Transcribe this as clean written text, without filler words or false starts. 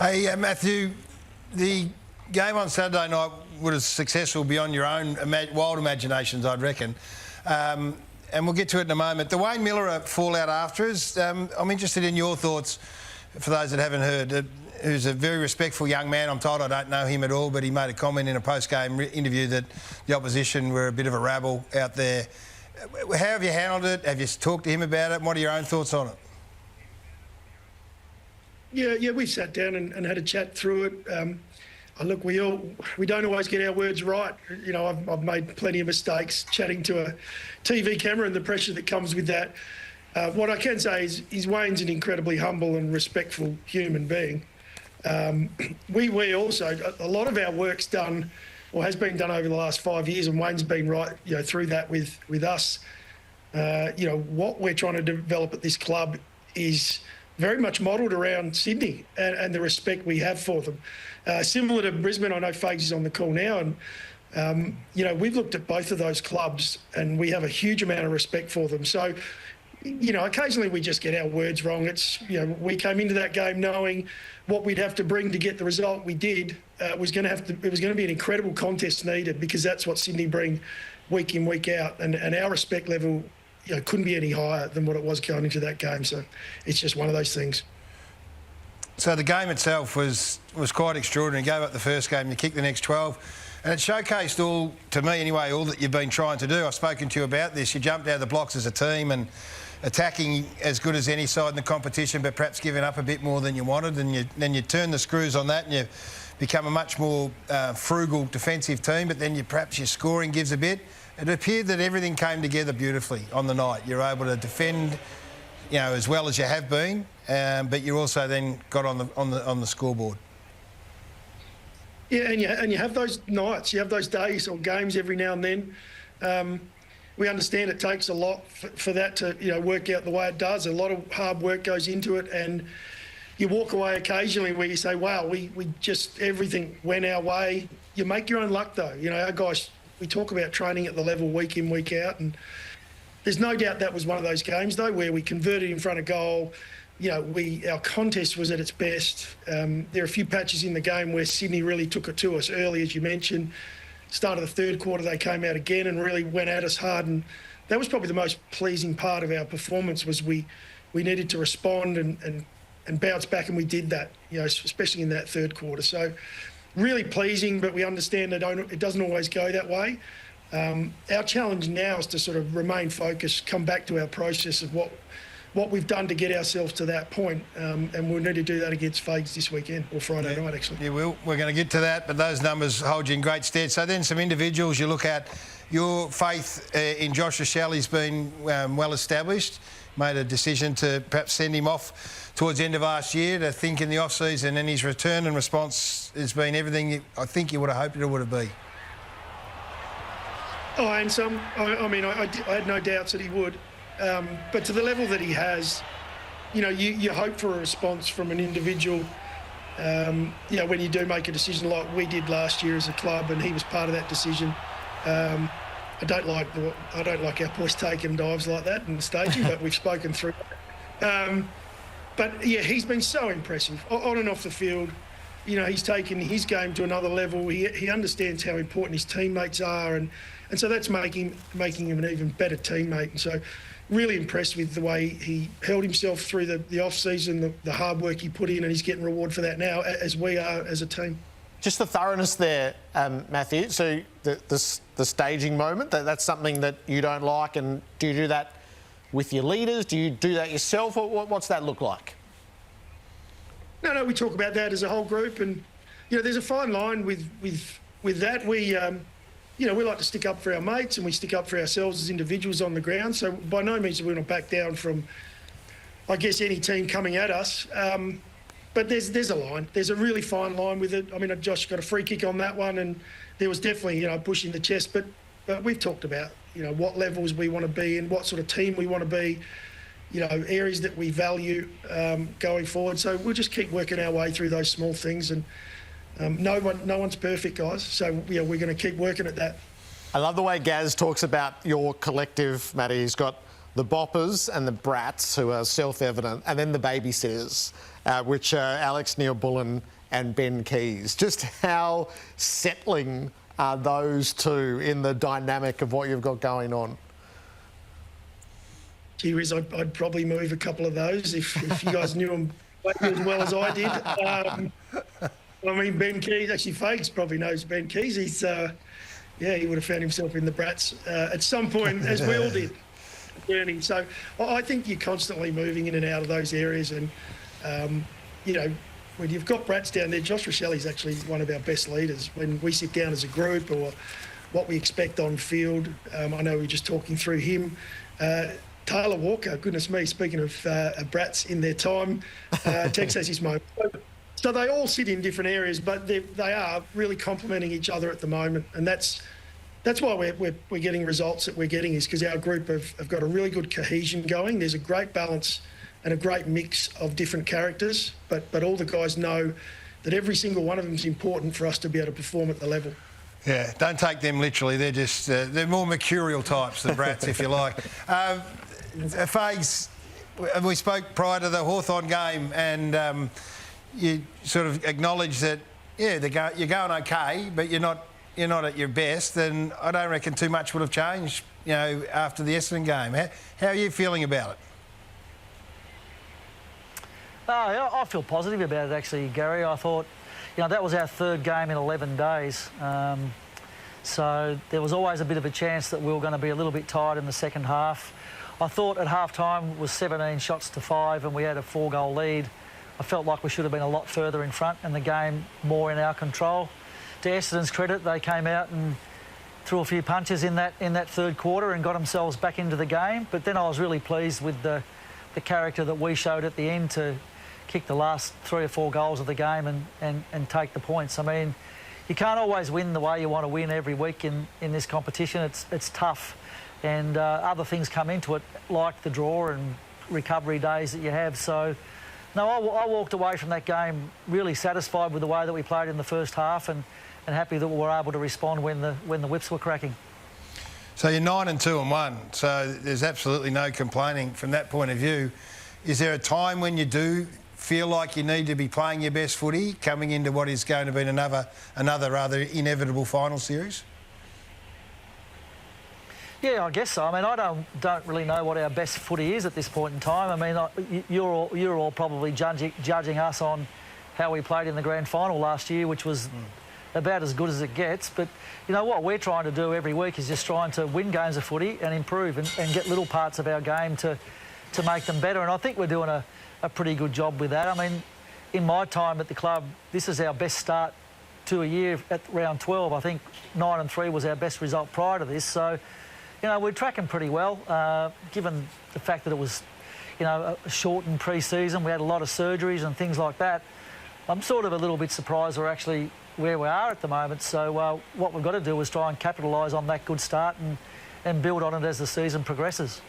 Hey, Matthew, the game on Saturday night was successful beyond your own wild imaginations, I'd reckon. And we'll get to it in a moment. The Wayne Miller fallout after us, I'm interested in your thoughts, for those that haven't heard. Who's a very respectful young man. I'm told I don't know him at all, but he made a comment in a post-game interview that the opposition were a bit of a rabble out there. How have you handled it? Have you talked to him about it? And what are your own thoughts on it? Yeah, we sat down and had a chat through it. Look, we don't always get our words right. You know, I've made plenty of mistakes chatting to a TV camera and the pressure that comes with that. What I can say is Wayne's an incredibly humble and respectful human being. We also, a lot of our work's done or has been done over the last 5 years, and Wayne's been right, through that with us. What we're trying to develop at this club is very much modelled around Sydney and the respect we have for them. Similar to Brisbane, I know Fags is on the call now, and we've looked at both of those clubs and we have a huge amount of respect for them. So, occasionally we just get our words wrong. It's, we came into that game knowing what we'd have to bring to get the result we did. It was going to be an incredible contest needed, because that's what Sydney bring week in, week out, and our respect level couldn't be any higher than what it was going into that game. So it's just one of those things. So the game itself was quite extraordinary. You gave up the first game, you kicked the next 12, and it showcased all, to me anyway, all that you've been trying to do. I've spoken to you about this. You jumped out of the blocks as a team and attacking as good as any side in the competition, but perhaps giving up a bit more than you wanted, and then you turn the screws on that and you become a much more frugal defensive team, but then perhaps your scoring gives a bit. It appeared that everything came together beautifully on the night. You're able to defend, as well as you have been, but you also then got on the scoreboard. Yeah, and you have those nights, you have those days or games every now and then. We understand it takes a lot for that to work out the way it does. A lot of hard work goes into it, and you walk away occasionally where you say, wow, we just, everything went our way. You make your own luck though. Our guys, we talk about training at the level week in, week out, and there's no doubt that was one of those games though where we converted in front of goal. Our contest was at its best. There are a few patches in the game where Sydney really took it to us early, as you mentioned. Start of the third quarter, they came out again and really went at us hard, and that was probably the most pleasing part of our performance. Was we needed to respond and bounce back, and we did that, especially in that third quarter. So really pleasing, but we understand that it doesn't always go that way. Our challenge now is to sort of remain focused, come back to our process of what we've done to get ourselves to that point, and we'll need to do that against Fags this weekend, or Friday night actually. You will. We're going to get to that, but those numbers hold you in great stead. So then some individuals you look at. Your faith in Josh Rachele's been well established. Made a decision to perhaps send him off towards the end of last year to think in the off-season, and his return and response has been everything I think you would have hoped it would have been. Oh, and some. I had no doubts that he would. But to the level that he has, you hope for a response from an individual, when you do make a decision like we did last year as a club, and he was part of that decision. I don't like our boys taking dives like that and staging, but we've spoken through it. But yeah, he's been so impressive on and off the field. He's taken his game to another level. He understands how important his teammates are, and so that's making him an even better teammate. And so really impressed with the way he held himself through the off-season, the hard work he put in, and he's getting reward for that now, as we are as a team. Just the thoroughness there, Matthew. So the staging moment, that's something that you don't like, and do you do that with your leaders? Do you do that yourself, or what's that look like? No, we talk about that as a whole group, and there's a fine line with that. We like to stick up for our mates, and we stick up for ourselves as individuals on the ground. So by no means are we going to back down from, I guess, any team coming at us. But there's a line. There's a really fine line with it. Josh got a free kick on that one, and there was definitely, pushing the chest. But we've talked about, what levels we want to be in, what sort of team we want to be, areas that we value going forward. So we'll just keep working our way through those small things, and no one's perfect, guys. So we're going to keep working at that. I love the way Gaz talks about your collective, Matty. He's got the boppers and the brats, who are self-evident, and then the babysitters, which are Alex Neil-Bullen and Ben Keys. Just how settling are those two in the dynamic of what you've got going on? Gee whiz, I'd probably move a couple of those if you guys knew them as well as I did. I mean, Ben Keys, actually, Fags probably knows Ben Keys. He's, he would have found himself in the brats at some point, as we all did. Journey. So I think you're constantly moving in and out of those areas, and when you've got brats down there, Josh Rachele's actually one of our best leaders. When we sit down as a group, or what we expect on field, I know we're just talking through him. Taylor Walker, goodness me, speaking of brats in their time, Tex has his moment. So they all sit in different areas, but they are really complementing each other at the moment, and that's why we're getting results that we're getting, is because our group have got a really good cohesion going. There's a great balance and a great mix of different characters, but all the guys know that every single one of them is important for us to be able to perform at the level. Yeah, don't take them literally. They're just they're more mercurial types than brats, if you like. Fags, we spoke prior to the Hawthorn game, and you sort of acknowledged that you're going okay, but you're not at your best. And I don't reckon too much would have changed, after the Essendon game. How are you feeling about it? I feel positive about it, actually, Gary. I thought, that was our third game in 11 days. So there was always a bit of a chance that we were going to be a little bit tired in the second half. I thought at half-time it was 17 shots to 5 and we had a 4-goal lead. I felt like we should have been a lot further in front and the game more in our control. To Essendon's credit, they came out and threw a few punches in that third quarter and got themselves back into the game. But then I was really pleased with the character that we showed at the end to kick the last 3 or 4 goals of the game and take the points. I mean, you can't always win the way you want to win every week in this competition. It's tough, and other things come into it, like the draw and recovery days that you have. So, no, I walked away from that game really satisfied with the way that we played in the first half, and happy that we were able to respond when the whips were cracking. So you're 9-2-1, so there's absolutely no complaining from that point of view. Is there a time when you do feel like you need to be playing your best footy coming into what is going to be another rather inevitable final series? Yeah, I guess so. I mean, I don't really know what our best footy is at this point in time. I mean, you're all probably judging us on how we played in the grand final last year, which was about as good as it gets. But what we're trying to do every week is just trying to win games of footy and improve and get little parts of our game to make them better. And I think we're doing a pretty good job with that. I mean, in my time at the club, this is our best start to a year at round 12. I think 9-3 was our best result prior to this. So, we're tracking pretty well, given the fact that it was, a shortened pre-season. We had a lot of surgeries and things like that. I'm sort of a little bit surprised we're actually where we are at the moment. So what we've got to do is try and capitalise on that good start and build on it as the season progresses.